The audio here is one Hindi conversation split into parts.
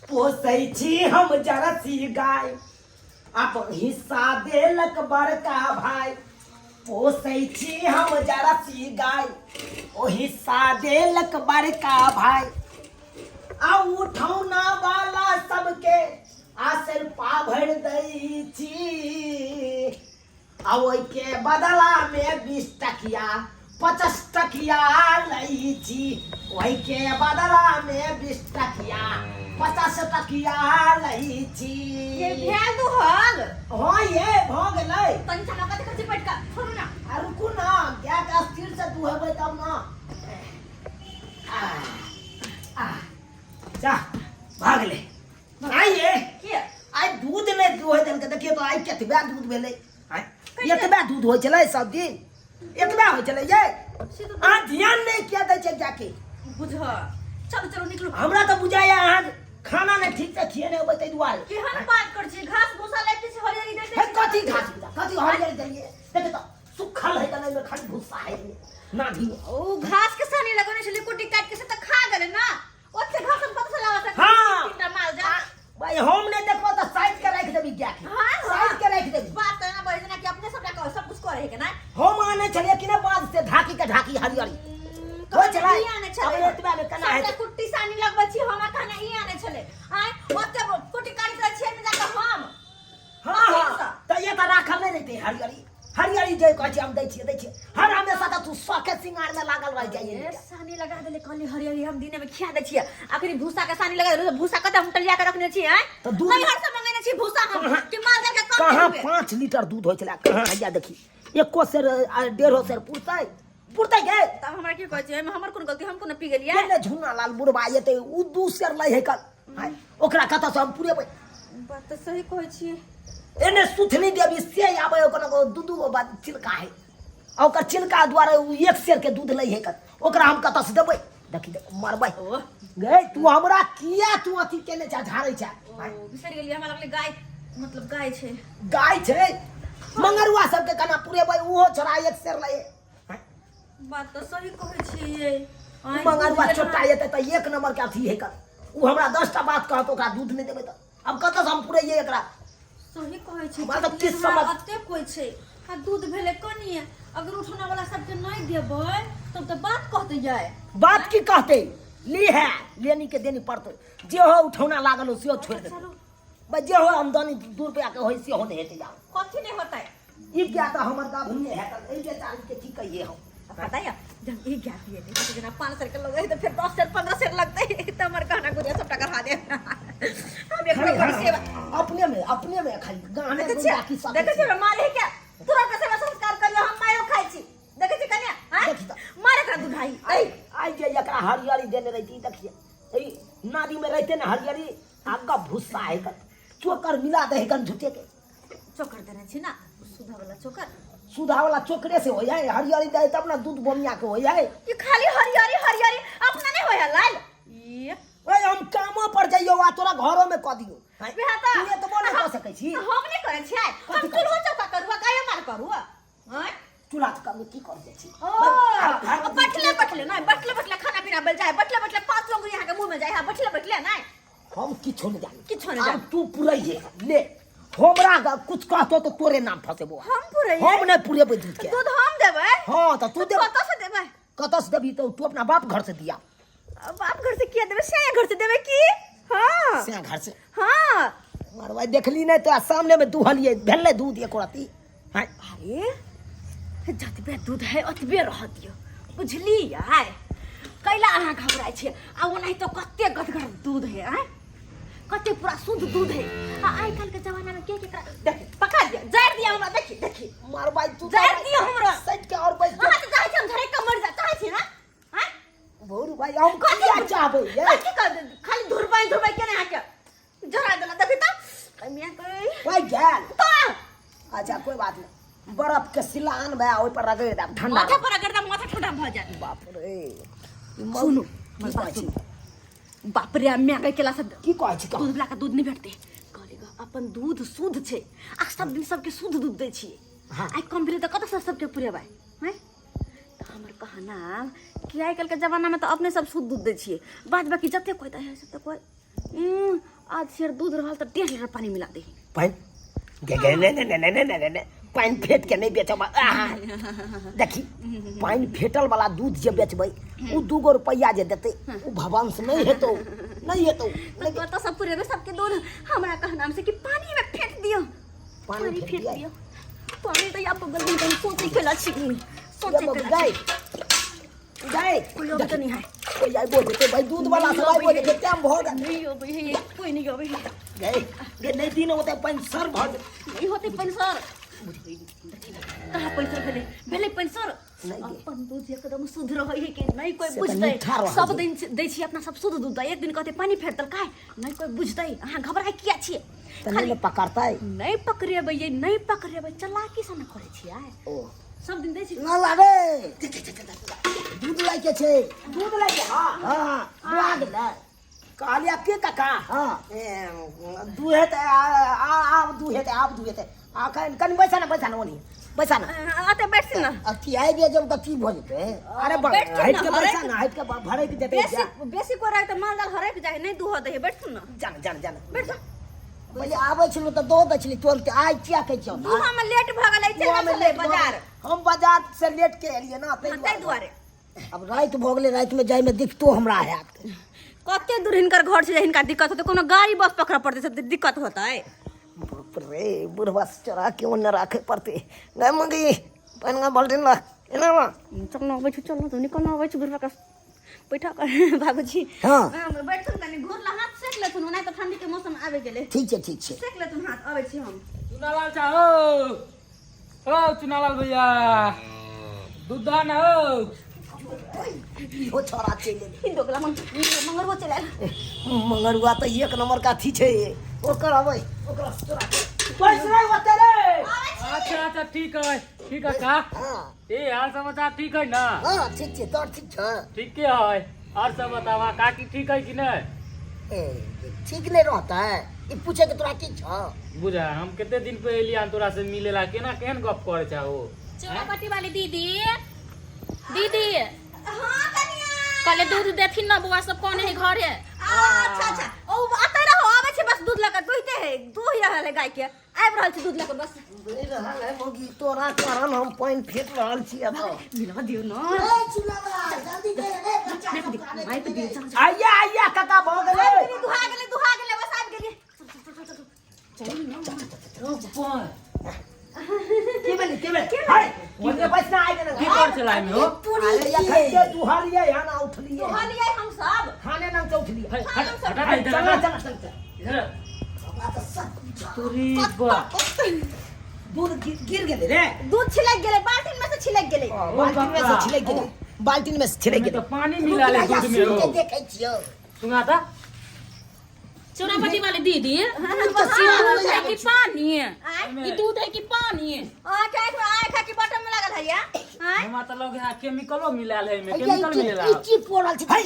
पोसै छी हम जरसी गाय अपन हिस्सा देलक बड़का भाई पोसै छी हम जरसी गाय ओ हिस्सा देलक बड़का भाई आ उठौना वाला सबके आसेर पाभर दै छी आ ओइके बदला में 20 टकिया 50 टकिया लै छी ओइके बदला में 20 टकिया 50 टकिया लै छी ये भेल दुहल हाँ ये भ गेलै तनी चला कते कते पटका छोड़ू ना आ रुकू ना क्या का स्थिर से दुहबै तब ना जा भागले आइए के आई दूध नहीं दुहै देल के देखिए तो आई केतबा दूध भेलै आई एतबा दूध होइ छलै सब दिन एतबा होइ छलै ये से तो आ ध्यान नहीं किया दै छै जाके बुझ चलो चलो निकलो हमरा तो बुझाया अहाँ खाना नहीं ठीक से खिए नहीं होबै तै दुआरे केहन बात कर छी घास भूसा लेते छी हरियरी देते हे कथी घास बिदा कथी हरियर देलिए देखे तो सुखल है तने में खाली भूसा है ना धी ओ घास के सानी लगने छली कुटी काट के से त खा गेले ना ओते घास हम पता चला सकते हाँ। तीनटा माल जा भाई हम नहीं देखबो तो साइड के रख देबी क्या हाँ, साइड के रख देबी बात है ना बड़ी ना कि अपने सब कुछ करे है के ना हम आने चलिए कि ना बाद से ढाकी के ढाकी हरियरी हो चला आने अब छले एतबा में कना है सबटा कुट्टी सानी लगबै छी हमरा कहना ई आने छले आय ओते कुट्टी काट के छे में जाके हम हां हां त ये त राखल नहीं रहते हरियरी हरियरी जे कहै छी हम दै छी हर हमेशा त तू शौके सिंगार में लागल रह जाइए सानी लगा देले कहली हरियरी हम दिने में खिया दे छिए आखिरी भूसा के सानी लगा देले भूसा कते हम टलिया के रखने छी हैं तो दूध नहीं हर से मंगेने छी भूसा हम कि माल दे के कम कहां देबे 5 लीटर दूध होय छला कहां हैया देखी एको सेर 1.5 सेर पुरतै गे तब हमरा की कहै छी हमर कोन गलती हम कोन पी गेलिए केने झुना लाल बुढ़बा येते उ 2 सेर लै है कल ओकरा कत से हम पूरे बात तो सही कहै छी एने सुथनी देवी से आबे ओकरा दू गो बात चिलका है ओकर चिलका द्वारा उ 1 सेर के दूध लै है ओकरा हम कत से देबै देखी मरबै गे तू हमरा किया तू अथी केने छ झाड़ै छ बिसर गेलिए हमरा लगले गाय मतलब गाय छै मंगरुआ सब के कना पुरेबै उहो छोरा 1 सेर लै बात तो सही कहै छी मंगरुआ छोटा येते त 1 नंबर के अथी है उ हमरा 10 टा बात कहत ओकरा दूध नहीं देबै त अब कत से हम पुरैयै एकरा सही कहै छी बात किस समझ अते कोइ छै आ दूध भेले कनिए अगर उठना वाला सबके नहीं देबै तब तो बात कहते जाय बात की कहते ली है लेनी के देनी पड़तो जे हो उठौना लागल हो से छोड़ दे बस जे हो आमदनी 2 रुपया के होई से हो दे हेते जाओ कथी नहीं होता है ई क्या त हमर का भुनिए है त ए बेचारी के की कहिए हम पता है जब एक गैप ये नहीं तो जना 5 सर के लगे तो फिर 10 सर 15 सर लगते है तो हमर कहना गुड़िया सब टकर खा दे हम एक बार सेवा अपने में खाली गाने देखै छी देखै छी मारे क्या तुरंत सेवा संस्कार करियो हम मायो खाइ छी देखै छी कन्या हां मारे का दुधाई आई जे एकरा हरियरी देने रही देखिए ए नादी में रहते ना हरियरी आगा भूसा है चोकर मिला दे कन झुटे के चोकर देने छी ना सुधा वाला चोकरे से हो जाए हरियरी दे तब ना दूध बोमिया के हो जाए ये खाली हरियरी अपना नहीं होया लाल ये ओए हम कामो पर जाइयो आ तोरा घरो में क दियो बेटा तू ये तो बोले कर सकै छी हम नहीं करे छी हम चूल्हा चौका करूआ काहे मार करूआ हैं चूल्हा चौका में की कर दे छी ओ बैठले नहीं बैठले खाना पीना बेल जाए बैठले 5 लोग यहां के मुंह में जाए हां बैठले नहीं हम किछो नहीं जानी किछो नहीं जानी तू पुरैये ले हमरा कुछ कहतो तो तोरे नाम फसेबो हम पुरैये हम नहीं पुरेबै दूध के दूध हम देबै हां तो तू दे कत से देबै तो तू अपना बाप घर से दिया बाप घर से किया देबै से घर से देबै की हां से घर से हां मारवा देखली नहीं तो सामने में दुहलिए भेले दूध एक रती हां अरे जतबे दूध है ओतबे रह दियो बुझली है कैला अहाँ घबराय छी आ ओनाहि तो कते गदगद दूध है हैं कते पूरा शुद्ध दूध है आ आइ काल के जमाना में के देख पका दिया जड़ दिया हमरा देखी मारवा तू जड़ दिया हमरा सट के और बैठ हां तो चाहे हम घरे कमर जा चाहे छी ना हैं भोरू भाई हम क्या चाहबे ये की कर खाली धुरबाई के ना के जरा देला देखी त कमिया कोई ओए गैल तो अच्छा कोई बात नहीं बर्फ के सिलान बा ओइ पर रगड़ दे ठंडा माथा पर रगड़ दे माथा ठंडा भ जाए बाप रे सुनो की कहै छी बाप रे मैं कह केला से की कहै छी दूध ला के दूध नहीं भेटते कहलेगा अपन दूध शुद्ध छे आ सब दिन सबके शुद्ध दूध दे छी आई कम भेले त कत से सबके पुरेबा हैं त हमर कहना कि आई कल के जमाना में तो अपने सब शुद्ध दूध दे छी बाद बाकी जते कोई त है सब त कोई आज शेर दूध रहल तो 1.5 लीटर पानी मिला दे पाइन गे ने पाइन फेट के नहीं बेचब देखी पाइन फेटल वाला दूध जे बेचबै उ 2 रुपया जे देते उ भवन से नहीं हेतौ तो सब पूरे सबके दूध हमरा कहनाम से कि पानी में फेंट दियो पानी फेंट दियो पानी तो आप बगल में सोचे खेला छी सोचे गाय कोई अब तो नहीं है कोई आई बोल देते भाई दूध वाला सब आई बोल देते टाइम भर नहीं हो भाई कोई नहीं हो भाई गए नहीं दिन होते पैंसर भर नहीं होते पैंसर कहाँ पैंसर भेले पैंसर अपन दूध एकदम शुद्ध रहे है कि नहीं कोई बुझते सब दिन दै छी अपना सब शुद्ध दूध एक दिन कहते पानी फेर देल काहे नहीं कोई बुझते अहाँ घबराई किया छिए खाली पकड़तै नहीं पकड़ेबै ये नहीं पकड़ेबै चालाकी से न करे छियै ओ सब दिन दै छी ना लागे दूध लाई के छै दूध लाई के हां दुआ गेलै कहलिया के काका हां दूहे त आब दूहे त आखन कन पैसा ना ओनी पैसा ना आते बैठ ना अथी आई बे जब कथी भ जेते अरे हट के पैसा ना हट के भरे के देते बेसी को रह त माल जाल हरे के जाय नहीं दूह दे बैठ ना जान बैठ पहले आबै छलो त दो दछली तुरंत आइ किया कहै छ दूहा में लेट भ गेलै चले बाजार हम बाजार से लेट के एलिए ना तै दुआरे अब रात भ गेलै रात में जाय में दिक्कतो हमरा हैत कते दूर हिनकर घर से हिनका दिक्कत होते कोनो गाड़ी बस पकड़ पड़ते से दिक्कत होता है बाप रे बुढ़वा चरा के ओने राखे पड़ते नहीं मंगी पनगा बाल्टीन ला एना मा चलना आबै छ चलना तो निकलना आबै छ बुढ़वा का बैठा कर बाबूजी हां बैठ तनी घोर ला हाथ सेक ले तुन नहीं तो ठंडी के मौसम आवे गेले ठीक छै सेक ले तुन हाथ आबै छी हम चुनालाल चा ओ चुनालाल भैया दूध दान हो हो छोरा चले हिंदो गला मंगरवा चले मंगरुआ तो एक नंबर का थी छै ओकर आबै ओकरा चोरा पैस रे ओते रे अच्छा ठीक है का हां ए हाल समाचार ठीक है ना हां ठीक छै तोर ठीक छ ठीक है और सब बतावा काकी ठीक है कि नहीं ए ठीक नहीं रहता है ई पूछे के तोरा ठीक छ बुझा हम कितने दिन पे एलिया तोरा से मिलेला केना केहन गप करे चाहो चौरापट्टी वाली दीदी हां कनिया कल दूध देथिन ना बुआ सब कौन है घर है अच्छा ओ आते रहो आबै छै बस दूध लेकर दुहिते है दूह रहले गाय के आबि रहल छै दूध लेकर बस दे रहल है मोगी तोरा कारण हम पानी फेट रहल छी अब मिला दियो ना ए चुलावा जल्दी दे रे भाई तो दियो चल आइया काका भ गेलै दुहा गेले बस आबि गेलिए चल ना के बेले हाय ओने पैसा आइ गेलै की कर चलाइ में हो अरे या खैते दुहालिए या ना उठलिए दुहालिए हम सब खाने ना उठलिए हटा इधर चल इधर हमरा तो सब तोरी बा दूध गिर गेलै रे दूध छिलक गेले बाल्टीन में से छिलक गेले बाल्टीन में से छिलक गेलै तो पानी मिला ले दूध में हो देखै छियो सुना था चौरापट्टी वाली दीदी दूध है कि पानी ये दूध है कि पानी आय खा की बटन में लागल है या हम तो लोग है केमिकलो मिला ले में केमिकल मिलेला ई की पोरल छै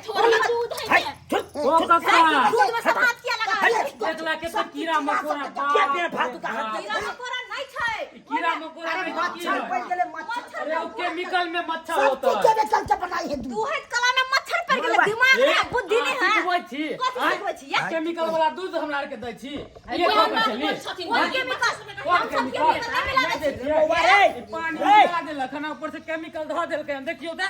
थोड़ा दूध है ओ काका दूध में सब हाथ किया लगा है देखला के तो कीड़ा मकोड़ा क्या पेड़ भातु का हाथ कीड़ा मकोड़ा नहीं छै कीड़ा मकोड़ा में मच्छर पड़ गेलै मच्छर अरे वो केमिकल में मच्छर सब होता कुछ के चल चपटाई है तू है कला में मच्छर पड़ गेले दिमाग में बुद्धि नहीं है सिखबै छी कथि सिखबै छी या केमिकल वाला दूध हमरा आर के दै छी ये ये खबर चली कोन केमिकल कौन केमिकल नहीं दे दिए पानी मिला देलक खाना ऊपर से केमिकल धऽ देलकै देखियो त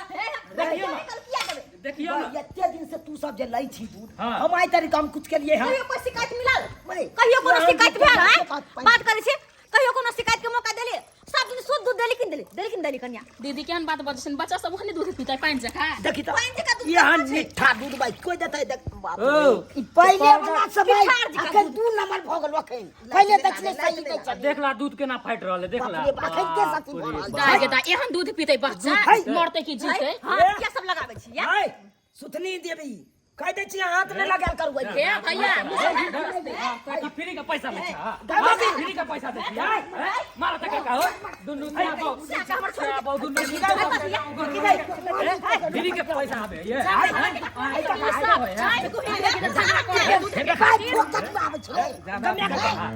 देखियो ना केमिकल किया देबे देखियो ना एते दिन से तू सब जे लै छी दूध हाँ। हम आइ तरीका हम कुछ के लिए हम कहियो कोई शिकायत मिलल बोले कहियो कोनो शिकायत भेल है शिकायत बात करे छी कहियो कोनो शिकायत के मौका देली सब दिन शुद्ध दूध देली कन्या दीदी केहन बात बजछन बच्चा सब ओहने दूध पीतै पानि जका देखि त पानि जकाँ दूध यहाँ पीतै छै। मीठा दूध भाई कोई देतै देख बाप ओ, रे। ई पहिले वाला सब भाई पिठार जकाँ अखन 2 नंबर भ गेल अखन पहिले देखले सही दै छै देखला दूध केना फाइट रहले देखला बाप रे, अखन के साथी भ रहल दाय के दाय एहन दूध पीतै बच्चा है। मरतै कि जीतै हाथ क्या सब लगाबै छी या हाय सुथनी देवी कह दै छी हाथ में लगाल करू हे भैया काका फ्री का पैसा लै छ फ्री का पैसा दै छी मार त काका हो दुनु बाबू दुनु फ्री के पैसा आबे ये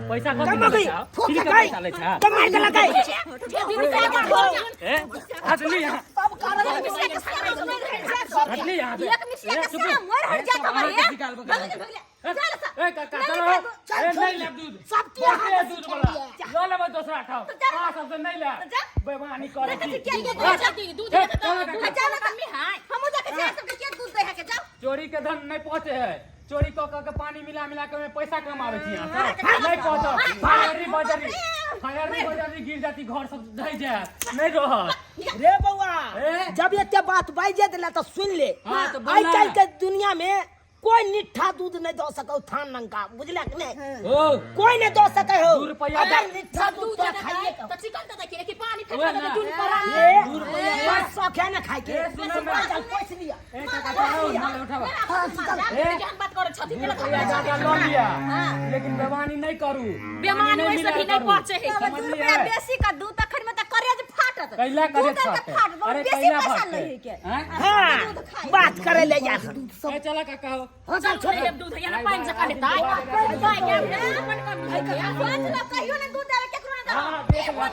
पैसा फ्री का पैसा लै छ हाथ ली हटली यहाँ से एक मिसिया के साम मोर हट जात हमारे ए काका चलो ए नहीं ले दूध सब ए दूध वाला लो ले दूसरा खाओ हां सबसे नहीं ले बेईमानी करे की दूध अचानक हम हाय हम जाके चार सब के दूध दे के जाओ चोरी के धन नहीं पहुंचे है चोरी के पानी मिला के में पैसा कमावे छी यहां नहीं पहुंचो फायरी बजारी गिर जाती घर सब ढह जाए नहीं रह रे बउआ जब ये बात बाइजे देला तो सुन ले हाँ, तो आई बोला। काल के दुनिया में कोई निठा दूध नहीं दो सको थान नंगा बुझला कि नहीं ओ कोई नहीं दो सके हो 2 रुपया अगर निठा दूध दूध तो खाइए तो चिकन तो देखिए कि पानी ओए फेंक ना। के दूध पर ये 2 रुपया बस शौक है ना खाए के ए, सुनो ना। चल पैसे लिया ए काका चलो ना उठावा जान बात करे छथि के रुपया ज्यादा लो लिया लेकिन बेईमानी नहीं करू बेमान वैसे भी नहीं पहुंचे है समझ दूध लिया बेसी का दूध तखन में त करेज फाटत कैला करे फाटे अरे कैला फाटे हैं हां बात करे ले जा ए चला काका हो हां चल छोड़ जब दूध है ना पानी से काले ताई ताई के मन का है पांच लोग कहियो ने दूध देवे केकरो ने हां देख ला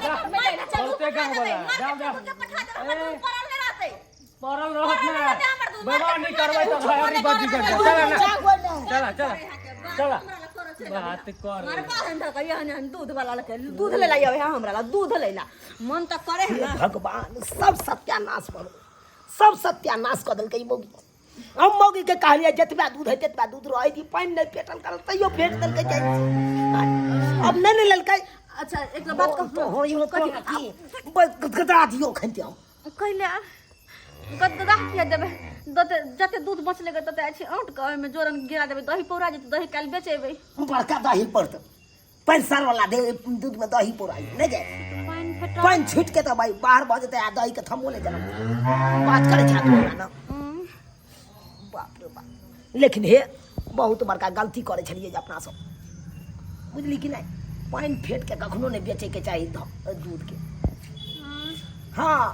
बहुते गांव वाला जाओ जाओ पठा दे हम दूध परल ले रहते परल रहत ना बेईमानी करबै तो भाई बाजी कर चला ना चला बात कर मार पाहन त कहियो ने दूध वाला के दूध ले लायो हमरा ला दूध ले ला मन त करे हे ना भगवान सब सत्यानाश करो सब सत्यानाश कर देलकै मौगी हम मौगी के कहलिए जतबा दूध है ततबा दूध रह दी पानी नहीं पेटल करल तैयो भेज देलकै जाई अब नहीं लेलकै अच्छा एक बात तो हो यो कथी गदगदा दियो खंतियो कहले गदगदा के देबे जते दूध बचले तते अछि औंट के ओय में जोरन गिरा देबे दही पौरा जेते दही काल बेचेबे बड़का दही पड़त 5 साल वाला दे दूध में दही पौराई नहीं जाए पानी फटा पानी छीट के तो भाई बाहर भ जते आ दही के थमो ले जरा बात करे छा तोरा ना बाप रे बाप लेकिन हे बहुत बड़का गलती करे छलिए जे अपना सब बुझली कि नहीं पानी फेट के कखनो नहीं बेचे के चाहिए दूध के हाँ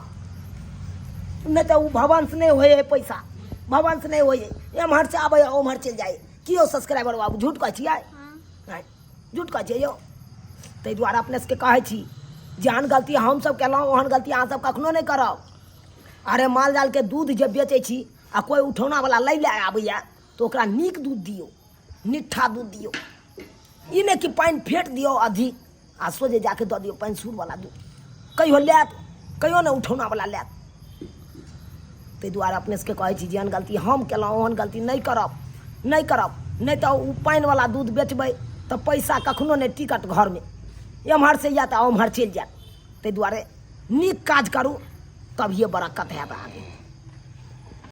नहीं तो भवन से नहीं होए पैसा भवन से नहीं होए एम्हर से आबे ओम्हर चल जाए कियो सब्सक्राइबर बाबू झूठ कहै छियै नहीं झूठ कहै छियै यौ ताहि दुआरे अपने सबके कहै छी जेहन गलती हम सब केलहुँ ओहन गलती अहाँ सब कखनो नहीं करब अरे माल जाल के दूध जब बेचै छी आ कोई उठौना वाला लै ले आबैया तो ओकरा नीक दूध दियौ मीठा दूध दियौ ई नहीं कि पानि फेट दियौ अधिक आ सोझे जाके दऽ दियौ पानि सूर वाला दूध कहियो लेत कहियो ने उठौना वाला लेत ताहि दुआरे अपने सबके कहै छी जेहन गलती हम केलहुँ ओहन गलती नहीं करब नहीं तो उ पानि वाला दूध बेचबै तो पैसा कखनो नहीं टिकट घर में एम्हर से या तो ओम्हर चलि जायत ताहि दुआरे नीक काज करू तभिए बरकत हैत आगे